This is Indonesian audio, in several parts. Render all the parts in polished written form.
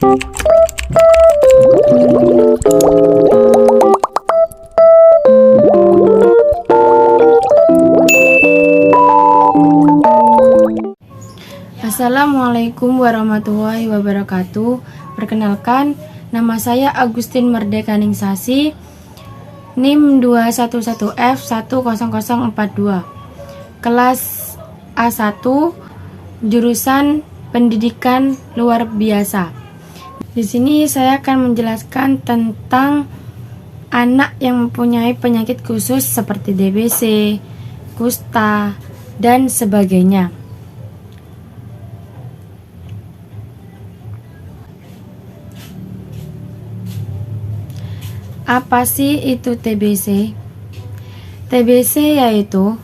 Assalamualaikum warahmatullahi wabarakatuh. Perkenalkan, nama saya Agustin Merdeka Ningsasi, NIM 211F10042, kelas A1, jurusan Pendidikan Luar Biasa. Di sini saya akan menjelaskan tentang anak yang mempunyai penyakit khusus seperti DBC, kusta, dan sebagainya. Apa sih itu TBC? TBC yaitu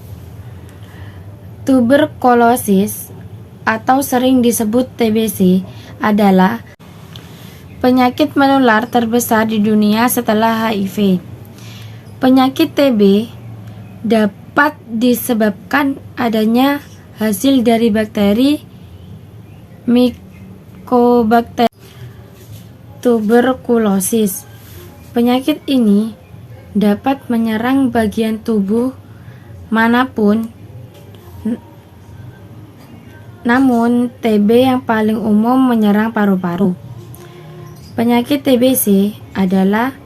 tuberkulosis atau sering disebut TBC adalah penyakit menular terbesar di dunia setelah HIV. Penyakit TB dapat disebabkan adanya hasil dari bakteri Mycobacterium tuberculosis. Penyakit ini dapat menyerang bagian tubuh manapun, namun TB yang paling umum menyerang paru-paru. Penyakit TBC adalah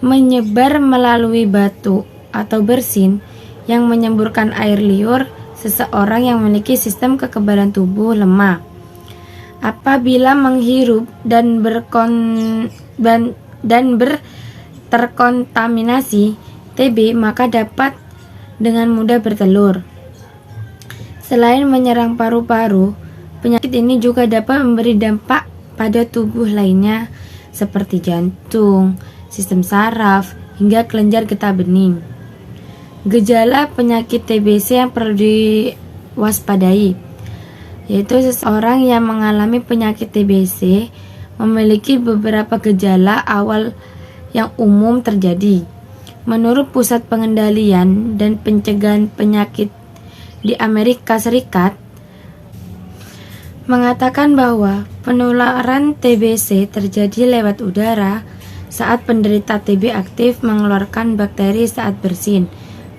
menyebar melalui batu atau bersin yang menyemburkan air liur seseorang yang memiliki sistem kekebalan tubuh lemah. Apabila menghirup dan terkontaminasi TB, maka dapat dengan mudah bertelur. Selain menyerang paru-paru, penyakit ini juga dapat memberi dampak pada tubuh lainnya seperti jantung, sistem saraf, hingga kelenjar getah bening. Gejala penyakit TBC yang perlu diwaspadai yaitu seseorang yang mengalami penyakit TBC memiliki beberapa gejala awal yang umum terjadi. Menurut Pusat Pengendalian dan Pencegahan Penyakit di Amerika Serikat mengatakan bahwa penularan TBC terjadi lewat udara saat penderita TB aktif mengeluarkan bakteri saat bersin,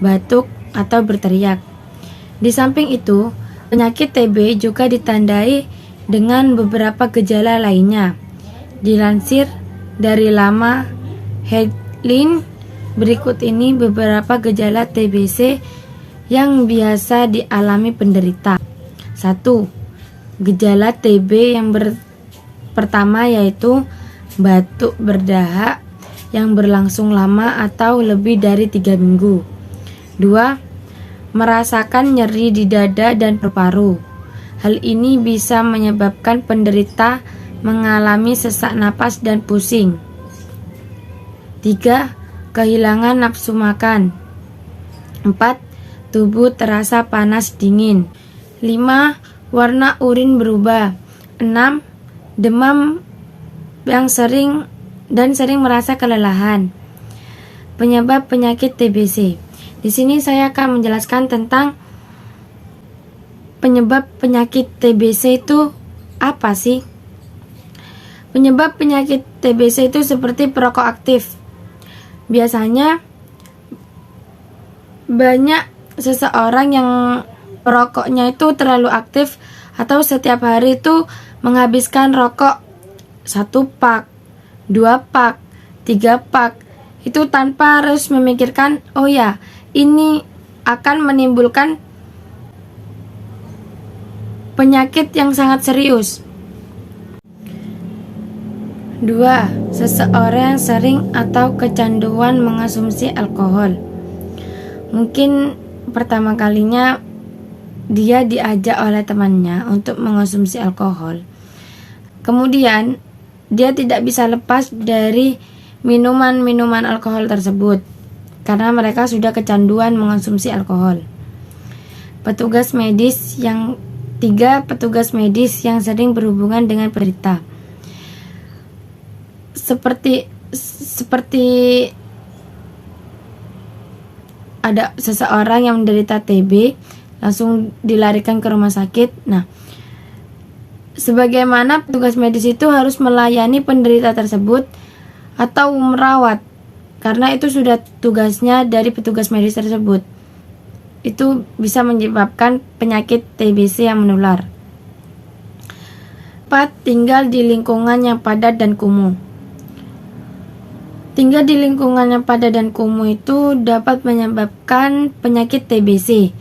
batuk, atau berteriak. Di samping itu, penyakit TB juga ditandai dengan beberapa gejala lainnya. Dilansir dari Lama Headline, berikut ini beberapa gejala TBC yang biasa dialami penderita. 1. Gejala TB yang pertama yaitu batuk berdahak yang berlangsung lama atau lebih dari 3 minggu. 2. Merasakan nyeri di dada dan paru-paru. Hal ini bisa menyebabkan penderita mengalami sesak napas dan pusing. 3. Kehilangan nafsu makan. 4. Tubuh terasa panas dingin. 5. Warna urin berubah. 6. Demam yang sering merasa kelelahan. Penyebab penyakit TBC. Di sini saya akan menjelaskan tentang penyebab penyakit TBC itu apa sih? Penyebab penyakit TBC itu seperti perokok aktif. Biasanya banyak seseorang yang perokoknya itu terlalu aktif atau setiap hari itu menghabiskan rokok 1 pak, 2 pak, 3 pak. Itu tanpa harus memikirkan, oh ya, ini akan menimbulkan penyakit yang sangat serius. 2. Seseorang yang sering atau kecanduan mengonsumsi alkohol. Mungkin pertama kalinya dia diajak oleh temannya untuk mengonsumsi alkohol. Kemudian dia tidak bisa lepas dari minuman-minuman alkohol tersebut karena mereka sudah kecanduan mengonsumsi alkohol. Petugas medis yang 3. Petugas medis yang sering berhubungan dengan penderita. Seperti ada seseorang yang menderita TB langsung dilarikan ke rumah sakit. Nah, sebagaimana petugas medis itu harus melayani penderita tersebut atau merawat, karena itu sudah tugasnya dari petugas medis tersebut. Itu bisa menyebabkan penyakit TBC yang menular. 4. Tinggal di lingkungan yang padat dan kumuh. Tinggal di lingkungan yang padat dan kumuh itu dapat menyebabkan penyakit TBC,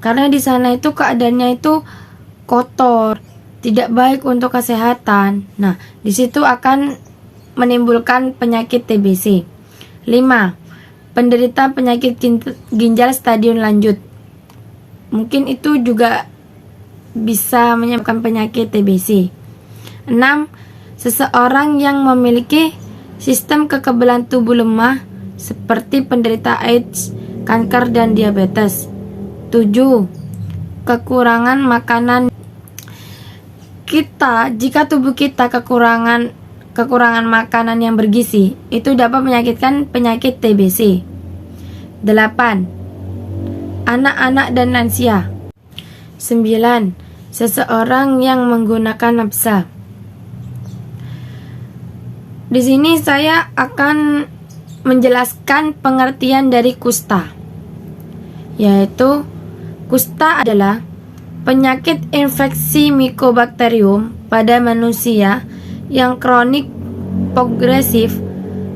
karena di sana itu keadaannya itu kotor, tidak baik untuk kesehatan. Nah, di situ akan menimbulkan penyakit TBC. 5. Penderita penyakit ginjal stadium lanjut. Mungkin itu juga bisa menyebabkan penyakit TBC. 6. Seseorang yang memiliki sistem kekebalan tubuh lemah seperti penderita AIDS, kanker, dan diabetes. 7. Kekurangan makanan. Jika tubuh kita kekurangan makanan yang bergizi, itu dapat menyakitkan penyakit TBC. 8. Anak-anak dan lansia. 9. Seseorang yang menggunakan nafsa. Di sini saya akan menjelaskan pengertian dari kusta, yaitu kusta adalah penyakit infeksi Mycobacterium pada manusia yang kronik progresif,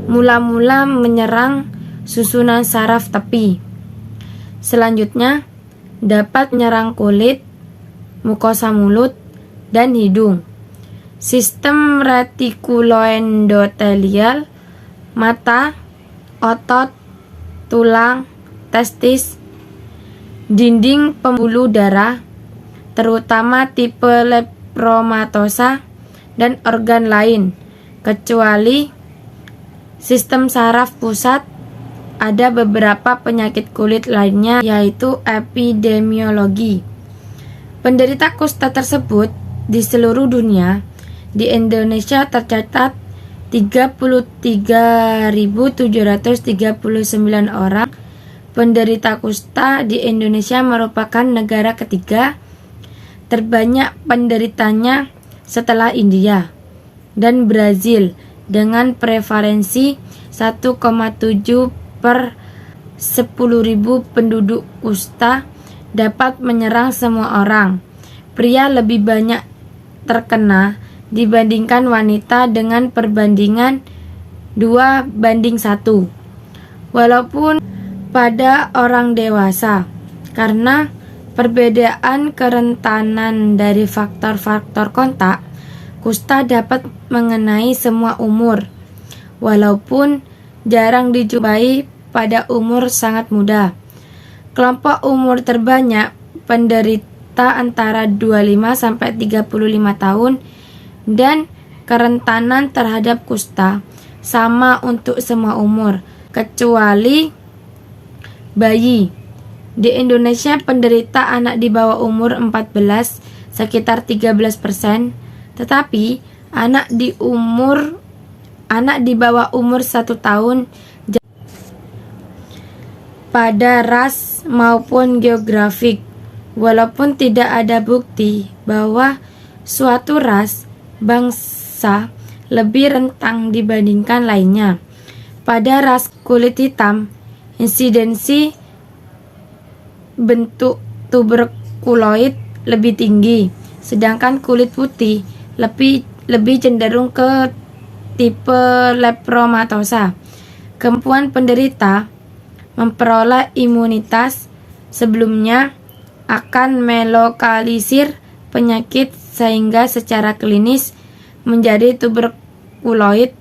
mula-mula menyerang susunan saraf tepi. Selanjutnya dapat menyerang kulit, mukosa mulut, dan hidung, sistem retikuloendotelial, mata, otot, tulang, testis, dinding pembuluh darah, terutama tipe lepromatosa, dan organ lain, kecuali sistem saraf pusat. Ada beberapa penyakit kulit lainnya, yaitu epidemiologi. Penderita kusta tersebut di seluruh dunia. Di Indonesia tercatat 33.739 orang penderita kusta. Di Indonesia merupakan negara ketiga terbanyak penderitanya setelah India dan Brazil dengan prevalensi 1,7 per 10.000 penduduk. Kusta dapat menyerang semua orang. Pria lebih banyak terkena dibandingkan wanita dengan perbandingan 2:1, walaupun pada orang dewasa, karena perbedaan kerentanan dari faktor-faktor kontak, kusta dapat mengenai semua umur, walaupun jarang dijumpai pada umur sangat muda. Kelompok umur terbanyak penderita antara 25-35 tahun, dan kerentanan terhadap kusta sama untuk semua umur, kecuali bayi. Di Indonesia penderita anak di bawah umur 14 sekitar 13%, tetapi anak di bawah umur 1 tahun pada ras maupun geografik, walaupun tidak ada bukti bahwa suatu ras bangsa lebih rentang dibandingkan lainnya. Pada ras kulit hitam, insidensi bentuk tuberkuloid lebih tinggi, sedangkan kulit putih lebih cenderung ke tipe lepromatosa. Kemampuan penderita memperoleh imunitas sebelumnya akan melokalisir penyakit sehingga secara klinis menjadi tuberkuloid,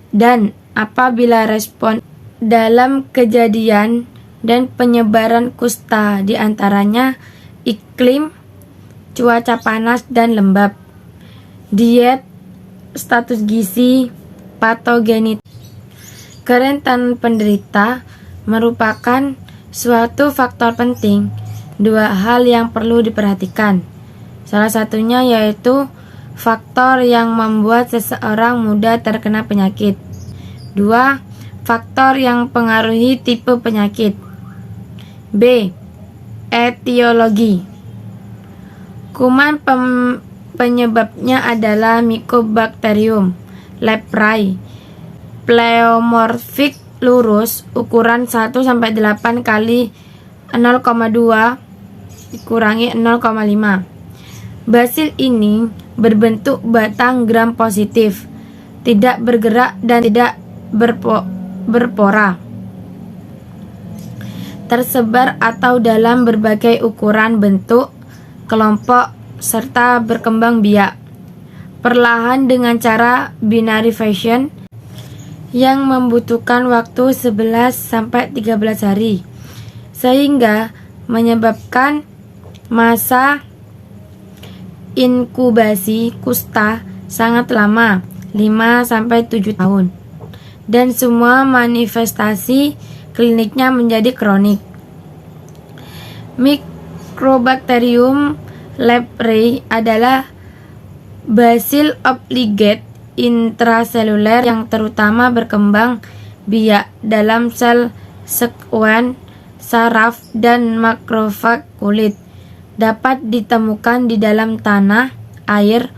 dan apabila respon dalam kejadian dan penyebaran kusta diantaranya iklim, cuaca panas dan lembab, diet, status gizi, patogenitas. Kerentanan penderita merupakan suatu faktor penting. Dua hal yang perlu diperhatikan. Salah satunya yaitu faktor yang membuat seseorang mudah terkena penyakit. 2. Faktor yang pengaruhi tipe penyakit. B. Etiologi. Kuman Penyebabnya adalah Mycobacterium leprae, pleomorfik, lurus, ukuran 1-8 kali 0,2 dikurangi 0,5. Basil ini berbentuk batang gram positif, tidak bergerak dan tidak berpora, tersebar atau dalam berbagai ukuran, bentuk, kelompok, serta berkembang biak perlahan dengan cara binary fission yang membutuhkan waktu 11-13 hari, sehingga menyebabkan masa inkubasi kusta sangat lama, 5-7 tahun, dan semua manifestasi kliniknya menjadi kronik. Mycobacterium leprae adalah basil obligate intraseluler yang terutama berkembang biak dalam sel sekuen, saraf, dan makrofag kulit. Dapat ditemukan di dalam tanah, air,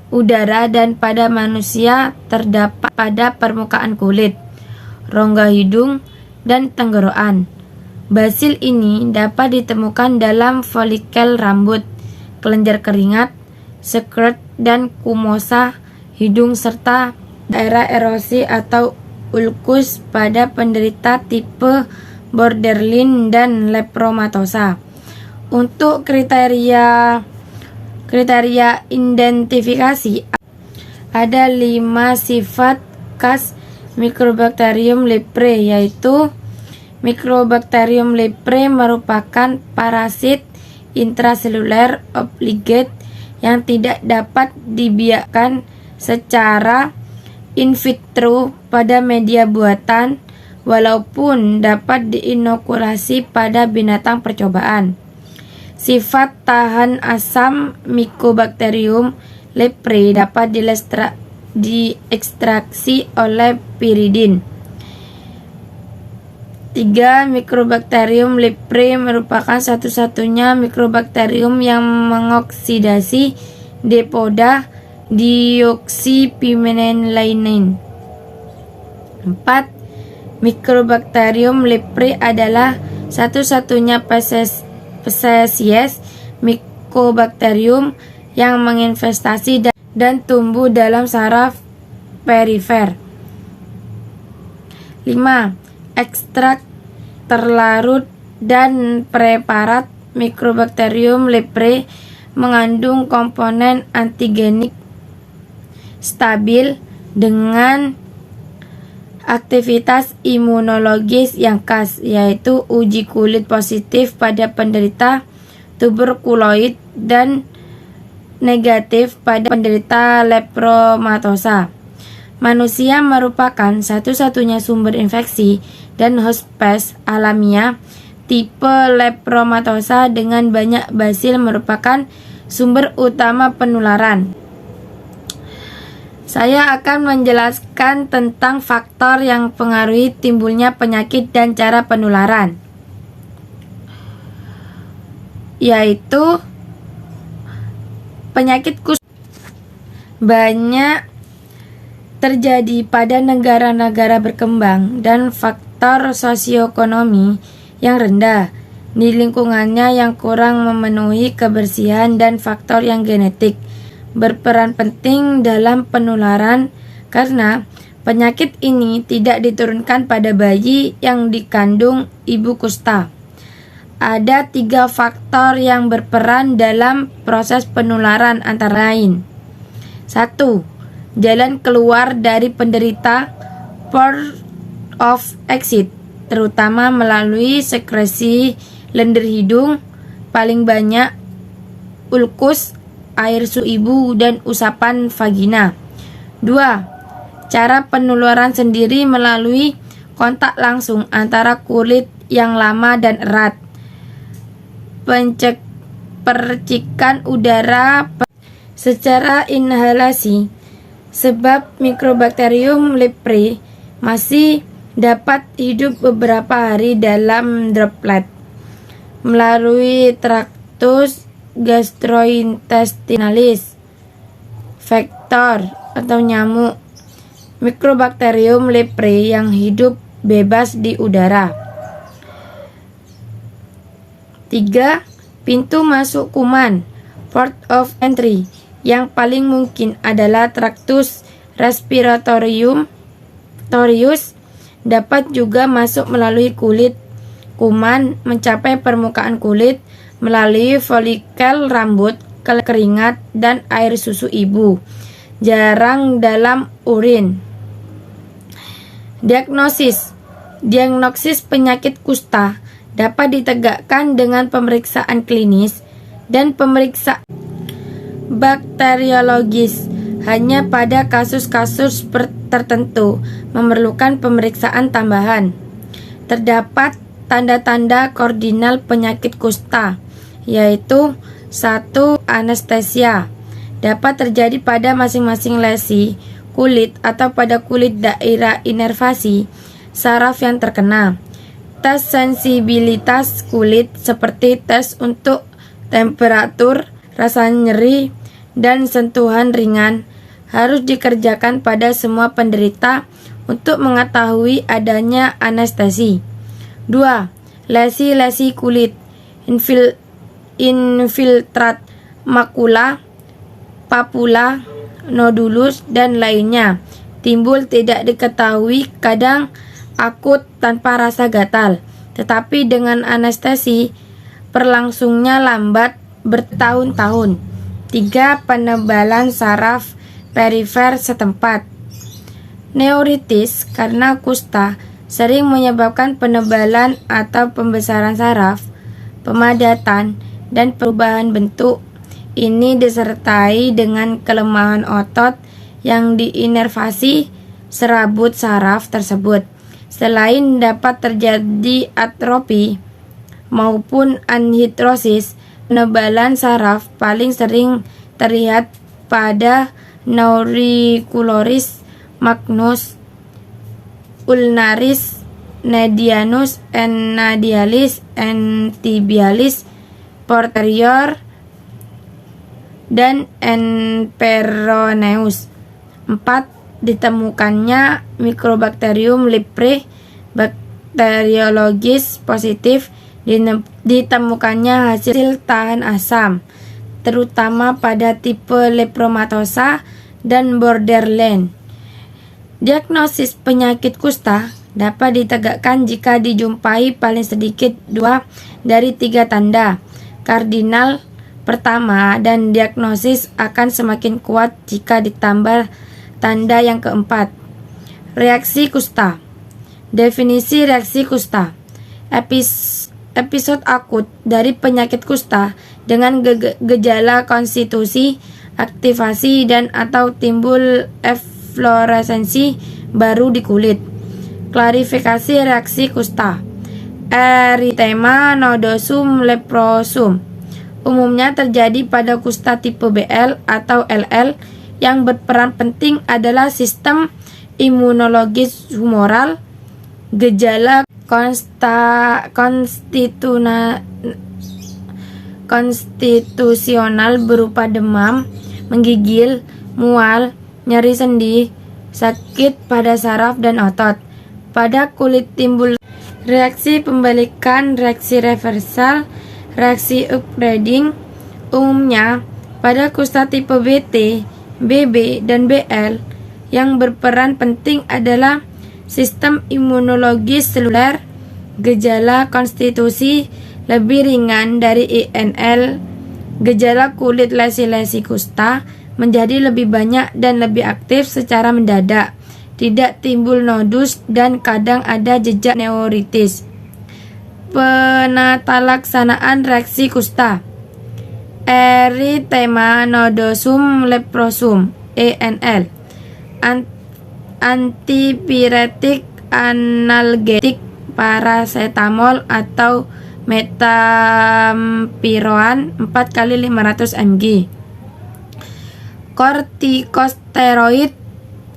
udara, dan pada manusia terdapat pada permukaan kulit, rongga hidung, dan tenggorokan. Basil ini dapat ditemukan dalam folikel rambut, kelenjar keringat, skirt dan kumosa hidung, serta daerah erosi atau ulkus pada penderita tipe borderline dan lepromatosa. Untuk kriteria identifikasi, ada 5 sifat khas Mycobacterium leprae, yaitu Mycobacterium leprae merupakan parasit intraseluler obligate yang tidak dapat dibiakkan secara in vitro pada media buatan, walaupun dapat diinokulasi pada binatang percobaan. Sifat tahan asam Mycobacterium leprae dapat diekstraksi oleh piridin. 3. Mycobacterium leprae merupakan satu-satunya Mycobacterium yang mengoksidasi depoda deoksipimelanin. 4. Mycobacterium leprae adalah satu-satunya spesies Mycobacterium yang menginvestasi dan tumbuh dalam saraf perifer. 5. Ekstrak terlarut dan preparat Mycobacterium leprae mengandung komponen antigenik stabil dengan aktivitas imunologis yang khas, yaitu uji kulit positif pada penderita tuberkuloid dan negatif pada penderita lepromatosa. Manusia merupakan satu-satunya sumber infeksi dan hospes alamiah tipe lepromatosa dengan banyak basil merupakan sumber utama penularan. Saya akan menjelaskan tentang faktor yang mempengaruhi timbulnya penyakit dan cara penularan, yaitu penyakit kusta banyak terjadi pada negara-negara berkembang dan faktor sosioekonomi yang rendah di lingkungannya yang kurang memenuhi kebersihan dan faktor yang genetik berperan penting dalam penularan karena penyakit ini tidak diturunkan pada bayi yang dikandung ibu kusta. Ada 3 faktor yang berperan dalam proses penularan antara lain. 1. Jalan keluar dari penderita, port of exit, terutama melalui sekresi lendir hidung, paling banyak ulkus, air su ibu, dan usapan vagina. 2. Cara penularan sendiri melalui kontak langsung antara kulit yang lama dan erat, percikan udara secara inhalasi, sebab Mycobacterium leprae masih dapat hidup beberapa hari dalam droplet melalui traktus gastrointestinalis. vektor atau nyamuk, Microbacterium leprae yang hidup bebas di udara. 3. Pintu masuk kuman, port of entry, yang paling mungkin adalah Tractus respiratorius, dapat juga masuk melalui kulit. Kuman mencapai permukaan kulit melalui folikel rambut, keringat, dan air susu ibu, jarang dalam urin. Diagnosis penyakit kusta dapat ditegakkan dengan pemeriksaan klinis dan pemeriksaan bakteriologis. Hanya pada kasus-kasus tertentu memerlukan pemeriksaan tambahan. Terdapat tanda-tanda kardinal penyakit kusta, yaitu 1. Anestesia dapat terjadi pada masing-masing lesi kulit atau pada kulit daerah inervasi saraf yang terkena. Tes sensibilitas kulit seperti tes untuk temperatur, rasa nyeri, dan sentuhan ringan harus dikerjakan pada semua penderita untuk mengetahui adanya anestesi. 2. Lesi-lesi kulit, infiltrat makula, papula, nodulus, dan lainnya. Timbul tidak diketahui, kadang akut tanpa rasa gatal, tetapi dengan anestesi berlangsungnya lambat bertahun-tahun. 3. Penebalan saraf perifer setempat. Neuritis karena kusta sering menyebabkan penebalan atau pembesaran saraf, pemadatan, dan perubahan bentuk. Ini disertai dengan kelemahan otot yang diinervasi serabut saraf tersebut. Selain dapat terjadi atrofi maupun anhidrosis, penebalan saraf paling sering terlihat pada nauricularis magnus, ulnaris, medianus, enadialis, tibialis, posterior, dan peroneus. 4. Ditemukannya Microbacterium leprae bakteriologis positif. Ditemukannya hasil tahan asam, terutama pada tipe lepromatosa dan borderline. Diagnosis penyakit kusta dapat ditegakkan jika dijumpai paling sedikit 2 dari 3 tanda kardinal pertama, dan diagnosis akan semakin kuat jika ditambah tanda yang keempat. Reaksi kusta. Definisi reaksi kusta. Episode akut dari penyakit kusta dengan gejala konstitusi, aktivasi, dan atau timbul efloresensi baru di kulit. Klarifikasi reaksi kusta. Erythema nodosum leprosum umumnya terjadi pada kusta tipe BL atau LL. Yang berperan penting adalah sistem imunologis humoral, gejala konstitusional berupa demam, menggigil, mual, nyeri sendi, sakit pada saraf dan otot. Pada kulit timbul reaksi pembalikan, reaksi reversal, reaksi upgrading. Umumnya pada kusta tipe BT, BB, dan BL. Yang berperan penting adalah sistem imunologis seluler, gejala konstitusi lebih ringan dari INL. Gejala kulit lesi-lesi kusta menjadi lebih banyak dan lebih aktif secara mendadak, tidak timbul nodus, dan kadang ada jejak neuritis. Penatalaksanaan reaksi kusta. Erythema nodosum leprosum (ENL). Antipiretik, analgetik, paracetamol atau metampiroan 4x500 mg. Kortikosteroid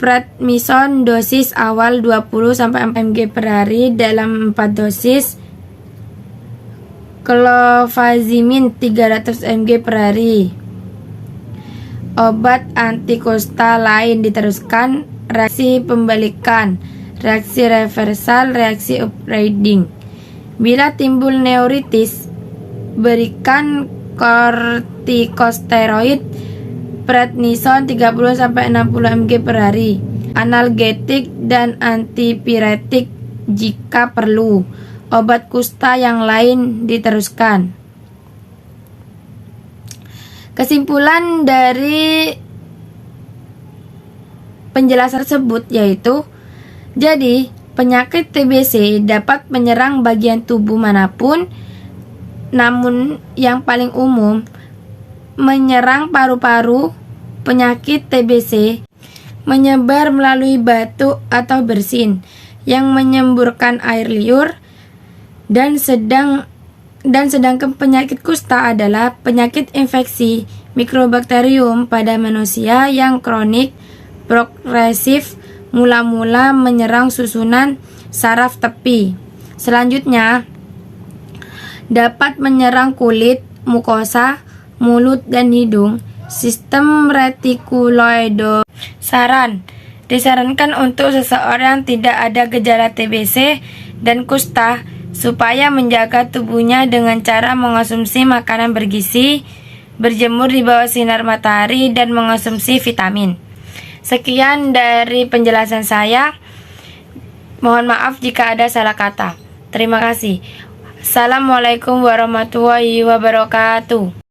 prednison dosis awal 20-4 mg per hari dalam 4 dosis. Clofazimin 300 mg per hari. obat anti kusta lain diteruskan, reaksi pembalikan, reaksi reversal, reaksi upgrading. Bila timbul neuritis, berikan kortikosteroid prednison 30-60 mg per hari, analgetik dan antipiretik jika perlu. Obat kusta yang lain diteruskan. Kesimpulan dari penjelasan tersebut yaitu, jadi penyakit TBC dapat menyerang bagian tubuh manapun, namun yang paling umum menyerang paru-paru. Penyakit TBC menyebar melalui batuk atau bersin yang menyemburkan air liur, dan sedangkan penyakit kusta adalah penyakit infeksi mikrobakterium pada manusia yang kronik, progresif, mula-mula menyerang susunan saraf tepi. Selanjutnya, dapat menyerang kulit, mukosa, mulut, dan hidung, sistem retikuloid. Saran: disarankan untuk seseorang tidak ada gejala TBC dan kusta supaya menjaga tubuhnya dengan cara mengonsumsi makanan bergizi, berjemur di bawah sinar matahari, dan mengonsumsi vitamin. Sekian dari penjelasan saya. Mohon maaf jika ada salah kata. Terima kasih. Assalamualaikum warahmatullahi wabarakatuh.